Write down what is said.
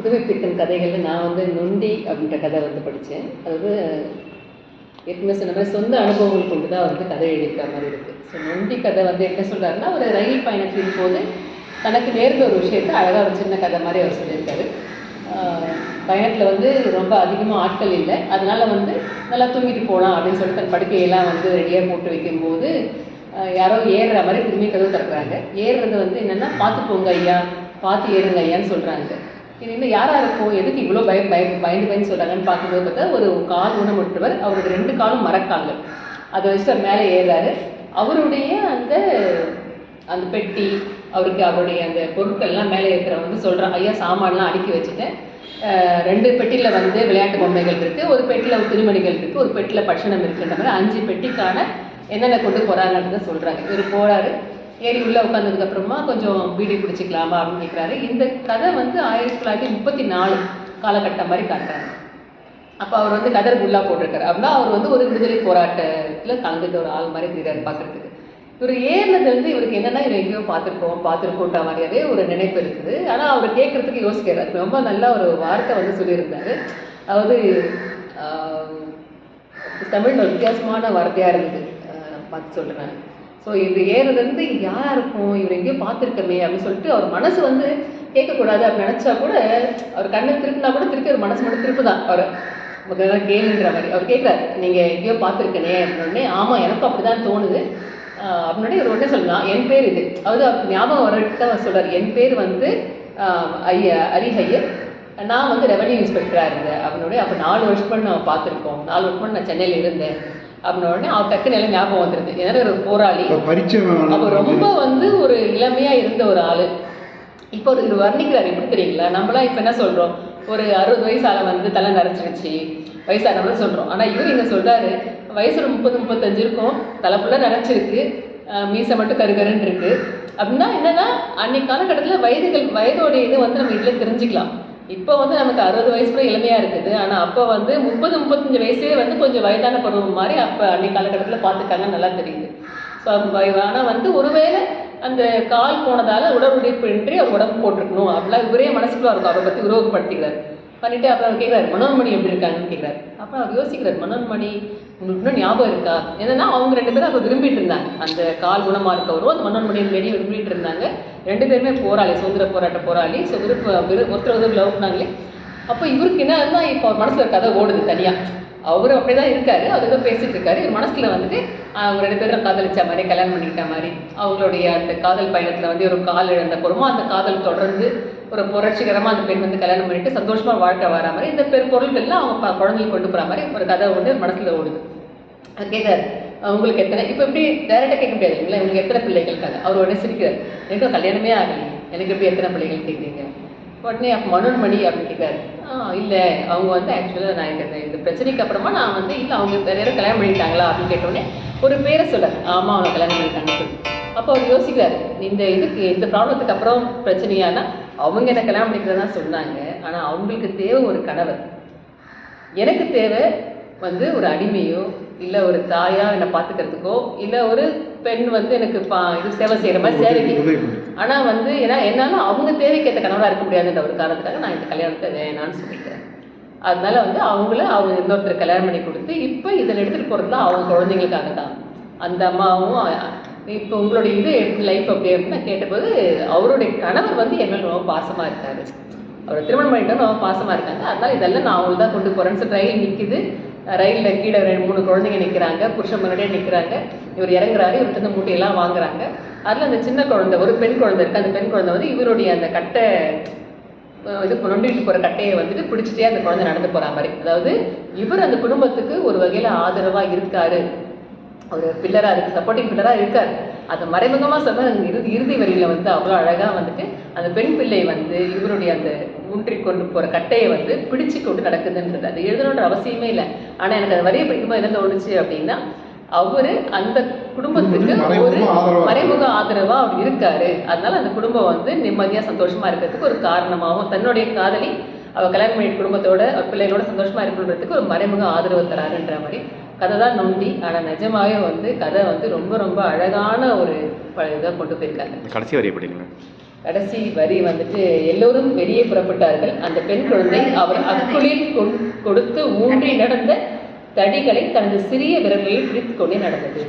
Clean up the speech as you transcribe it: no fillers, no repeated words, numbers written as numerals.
புதுமைப்பித்தன் கதைகளில் நான் வந்து நொண்டி அப்படின்ற கதை வந்து படித்தேன். அதாவது ஏற்கனவே சொன்ன மாதிரி சொந்த அனுபவங்கள் கொண்டு தான் வந்து கதை எழுதிக்கிற மாதிரி இருக்குது. ஸோ நொண்டி கதை வந்து என்ன சொல்கிறாருன்னா, ஒரு ரயில் பயணத்தின் போது தனக்கு நேர்ந்த ஒரு விஷயத்தை அழகாக ஒரு சின்ன கதை மாதிரி அவர் சொல்லியிருக்காரு. பயணத்தில் வந்து ரொம்ப அதிகமாக ஆட்கள் இல்லை, அதனால் வந்து நல்லா தூங்கிட்டு போகலாம் அப்படின்னு சொல்லிட்டு தன் படுக்கையெல்லாம் வந்து ரெடியாக போட்டு வைக்கும்போது யாரோ ஏறுற மாதிரி திரும்பி கதவு திறக்கிறாங்க. ஏறுறது வந்து என்னென்னா, பார்த்து போங்க ஐயா, பார்த்து ஏறுங்க ஐயான்னு சொல்கிறாங்க. இது இன்னும் யாராக இருக்கும், எதுக்கு இவ்வளோ பயந்து சொல்கிறாங்கன்னு பார்க்கும்போது பார்த்தா ஒரு கால் ஊனமுற்றவர், அவருக்கு 2 காலும் மரக்கால்கள், அதை வச்சுட்டு அவர் மேலே ஏறாரு. அவருடைய அந்த பெட்டி, அவருடைய அந்த பொருட்கள்லாம் மேலே இருக்கிறவங்க வந்து சொல்கிறான், ஐயா சாமான்லாம் அடுக்கி வச்சுட்டேன், 2 பெட்டியில் வந்து விளையாட்டு பொம்மைகள் இருக்குது, ஒரு பெட்டியில் துணிமணிகள் இருக்குது, ஒரு பெட்டியில் பட்சணம் இருக்குன்ற மாதிரி 5 பெட்டிக்கான என்னென்ன கொண்டு போகிறாங்கன்றத சொல்கிறாங்க. இவர் போகிறாரு, ஏறி உள்ளே உட்காந்ததுக்கப்புறமா கொஞ்சம் பீடி பிடிச்சிக்கலாமா அப்படின்னு கேட்குறாரு. இந்த கதை வந்து 1934 காலகட்டம் மாதிரி காட்டுறாங்க. அப்போ அவர் வந்து கதர் குல்லா போட்டிருக்காரு. அப்படின்னா அவர் வந்து ஒரு விடுதலை போராட்டத்தில் கலந்துட்டு ஒரு ஆள் மாதிரி தெரியாது பார்க்குறதுக்கு. இவர் ஏறினதுலேருந்து இவருக்கு என்னென்னா, இவர் எங்கேயோ பார்த்துருக்கோன்ற மாதிரியாவே ஒரு நினைப்பு இருக்குது. ஆனால் அவர் கேட்குறதுக்கு யோசிக்கிறார். ரொம்ப நல்லா ஒரு வார்த்தை வந்து சொல்லியிருந்தார். அதாவது தமிழில் ஒரு வித்தியாசமான வார்த்தையாக இருந்தது, பார்த்து சொல்கிறேன். ஸோ இது ஏறுறது யாராக இருக்கும், இவர் எங்கேயோ பார்த்துருக்கமே அப்படின்னு சொல்லிட்டு அவர் மனசு வந்து கேட்கக்கூடாது அப்படின்னு நினச்சா கூட, அவர் கண்ணை திருப்பினா கூட திருப்பி ஒரு மனசு மட்டும் திருப்பு தான் அவர் கேளுன்ற மாதிரி. அவர் கேட்குறாரு, நீங்கள் எங்கேயோ பார்த்துருக்கனே அப்படின்னே. ஆமாம், எனக்கும் அப்படி தான் தோணுது அப்படின்னே இவர் உடனே சொல்லலாம், என் பேர் இது. அதாவது அவருக்கு ஞாபகம் வரட்டு அவர் சொல்கிறார், என் பேர் வந்து அரிஹையர், நான் வந்து ரெவன்யூ இன்ஸ்பெக்டராக இருந்தேன் அப்படின்னோடனே. அப்போ 4 வருஷம் பண்ணி நான் பார்த்துருக்கோம், 4 வருஷம் பண்ணி நான் சென்னையில் இருந்தேன் அப்படின்ன உடனே அவர் டக்குன்னு எல்லாம் ஞாபகம் வந்துடுது. ஏன்னா ஒரு போராளி, அப்போ ரொம்ப வந்து ஒரு இளமையாக இருந்த ஒரு ஆள். இப்போ இவர் வர்ணிக்கிறார், எப்படி தெரியுங்களா, நம்மளாம் இப்போ என்ன சொல்கிறோம், ஒரு 60 வயசால வந்து தலை நரைச்சிருச்சு வயசானவங்களும் சொல்கிறோம். ஆனால் இவர் இங்கே சொல்கிறாரு, வயசு ஒரு 30-35 இருக்கும், தலை ஃபுல்லாக நரைச்சிருக்கு, மீசை மட்டும் கருகருன்னு இருக்குது. அப்படின்னா என்னென்னா, அன்னைக்கு காலகட்டத்தில் வயதோடைய இது வந்து நம்ம இதில் தெரிஞ்சுக்கலாம். இப்போ வந்து நமக்கு 60 வயசு கூட இளமையாக இருக்குது, ஆனால் அப்போ வந்து 30-35 வயசே வந்து கொஞ்சம் வயதான பருவம் மாதிரி அப்போ அன்றைய காலகட்டத்தில் பார்த்துக்காங்க, நல்லா தெரியுது. ஸோ ஆனால் வந்து ஒருவேளை அந்த கால் போனதால் உடல் உழைப்பின்றி அவர் உடம்பு போட்டிருக்கணும் அப்படிலாம் இவரே மனசுக்குள்ள இருக்கும். அவரை பற்றி உருவகப்படுத்திக்கிறார். பண்ணிவிட்டு அப்புறம் அவர் கேட்குறாரு, மனோன்மணி எப்படி இருக்காங்கன்னு கேட்குறாரு. அப்புறம் அவர் யோசிக்கிறார், மனோன்மணி உங்களுக்கு இன்னும் ஞாபகம் இருக்கா? ஏன்னா அவங்க 2 பேரும் அப்போ விரும்பிட்டு இருந்தாங்க, அந்த கால் குணமாக இருக்கவரும் அந்த மனோன்மணியின் வெளியே விரும்பிட்டு இருந்தாங்க. 2 பேருமே போராளி, சுதந்திர போராட்ட போராளி. ஸோ ஒருத்தர் லவ் பண்ணாங்களே. அப்போ இவருக்கு என்ன இருந்தால், இப்போ அவர் மனசில் கதை ஓடுது தனியாக. அவரும் அப்படி தான் இருக்காரு, அவர் ஏதோ பேசிகிட்டு இருக்காரு. இவர் மனசில் வந்துட்டு அவங்க 2 பேரும் காதலிச்ச மாதிரி, கல்யாணம் பண்ணிக்கிட்ட மாதிரி, அவங்களுடைய அந்த காதல் பயணத்தில் வந்து ஒரு கால் இழந்த பொறுமா அந்த காதல் தொடர்ந்து ஒரு புரட்சிகரமாக அந்த பெண் வந்து கல்யாணம் பண்ணிட்டு சந்தோஷமாக வாழ்க்கை வர மாதிரி, இந்த பொருள்கள்லாம் அவங்க குழந்தைங்களுக்கு கொண்டு போகிற மாதிரி ஒரு கதை ஒன்று மனசில் ஓடுது. அது கேட்குறாரு, உங்களுக்கு எத்தனை, இப்போ எப்படி டேரெக்டாக கேட்க முடியாது இல்லைங்களா, உங்களுக்கு எத்தனை பிள்ளைகளுக்காக. அவர் உடனே சிரிக்கிறார், எனக்கு கல்யாணமே ஆகலையே, எனக்கு எப்படி எத்தனை பிள்ளைகள் கேட்குறீங்க? உடனே அப்போ மனோன்மணி அப்படின்னு கேட்குறாரு. இல்லை, அவங்க வந்து ஆக்சுவலாக நான் இந்த பிரச்சனைக்கு அப்புறமா நான் வந்து இல்லை, அவங்க வேறு யாரும் கல்யாணம் பண்ணிட்டாங்களா அப்படின்னு கேட்டோடனே ஒரு பேரை சொல்கிறார். ஆமாம், அவங்க கல்யாணம் பண்ணிட்டாங்கன்னு சொல்லி. அப்போ அவர் யோசிக்கிறார், இந்த ப்ராப்ளத்துக்கு அப்புறம் பிரச்சனையானா அவங்க என்ன கல்யாணம் பண்ணிக்கிறதா சொன்னாங்க, ஆனால் அவங்களுக்கு தேவை ஒரு கணவர், எனக்கு தேவை வந்து ஒரு அடிமையோ இல்லை ஒரு தாயாக என்னை பார்த்துக்கிறதுக்கோ இல்லை ஒரு பெண் வந்து எனக்கு இது சேவை செய்கிற மாதிரி சேவைக்கு. ஆனால் வந்து என்னால் அவங்க தேவைக்கேற்ற கணவராக இருக்க முடியாதுன்ற ஒரு காரணத்துக்காக நான் இந்த கல்யாணத்தை வேணான்னு சொல்லிக்கிறேன். அதனால வந்து அவங்க இன்னொருத்தர் கல்யாணம் பண்ணி கொடுத்து இப்போ இதில் எடுத்துகிட்டு போகிறதுலாம் அவங்க குழந்தைங்களுக்காக தான். அந்த அம்மாவும் இப்போ உங்களுடைய இது லைஃப் அப்படி அப்படின்னு கேட்டபோது, அவருடைய கணவர் வந்து என் மேலே ரொம்ப பாசமாக இருக்காரு, அவரை திருமணம் பண்ணிட்டு ரொம்ப பாசமாக இருக்காங்க, அதனால் இதெல்லாம் நான் அவங்களுக்கு தான் கொண்டு போகிறேன்னு சொல்லி ரயில் நிற்குது. ரயிலில் கீழே 2-3 குழந்தைங்க நிற்கிறாங்க, புருஷன் முன்னாடியே நிற்கிறாங்க. இவர் இறங்குறாரு, இவர்கிட்ட இந்த மூட்டையெல்லாம் வாங்குறாங்க. அதில் அந்த சின்ன குழந்தை, ஒரு பெண் குழந்தை இருக்குது. அந்த பெண் குழந்தை வந்து இவருடைய அந்த கட்டை இது நொண்டிட்டு போகிற கட்டையை வந்துட்டு பிடிச்சிட்டே அந்த குழந்தை நடந்து போகிற மாதிரி. அதாவது இவர் அந்த குடும்பத்துக்கு ஒரு வகையில் ஆதரவாக இருக்காரு, ஒரு பில்லராக இருக்குது, சப்போர்ட்டிங் பில்லராக இருக்கார். அதை மறைமுகமாக சொன்னால் இறுதி வரியில் வந்து அவ்வளோ அழகாக வந்துட்டு அந்த பெண் பிள்ளை வந்து இவருடைய அந்த ஊன்றி கொண்டு போகிற கட்டையை வந்து பிடிச்சு கொண்டு நடக்குதுன்றது. அது எழுதணுன்ற அவசியமே இல்லை. ஆனால் எனக்கு அது வரியை படிக்கும்போது என்ன தோணுச்சு அப்படின்னா, அவர் அந்த குடும்பத்துக்கு ஒரு மறைமுக ஆதரவாக அவர் இருக்காரு. அதனால அந்த குடும்பம் வந்து நிம்மதியாக சந்தோஷமாக இருக்கிறதுக்கு ஒரு காரணமாகவும், தன்னுடைய காதலி அவள் கல்யாணம் பண்ணிட்டு குடும்பத்தோட பிள்ளைகளோட சந்தோஷமாக இருக்கணுன்றதுக்கு ஒரு மறைமுக ஆதரவு தராருன்ற மாதிரி கதை தான் நொண்டி. ஆனால் நிஜமாவே வந்து கதை வந்து ரொம்ப ரொம்ப அழகான ஒரு இதாக கொண்டு போயிருக்காங்க. கடைசி வரையை படிக்கணும். கடைசி வரி வந்துட்டு எல்லோரும் வெளியே புறப்பட்டார்கள். அந்த பெண் குழந்தை அவர் அக்குளில் கொடுத்து ஊன்றி நடந்த தடிகளை தனது சிறிய விரல்களில் பிடித்து கொண்டே நடந்தது.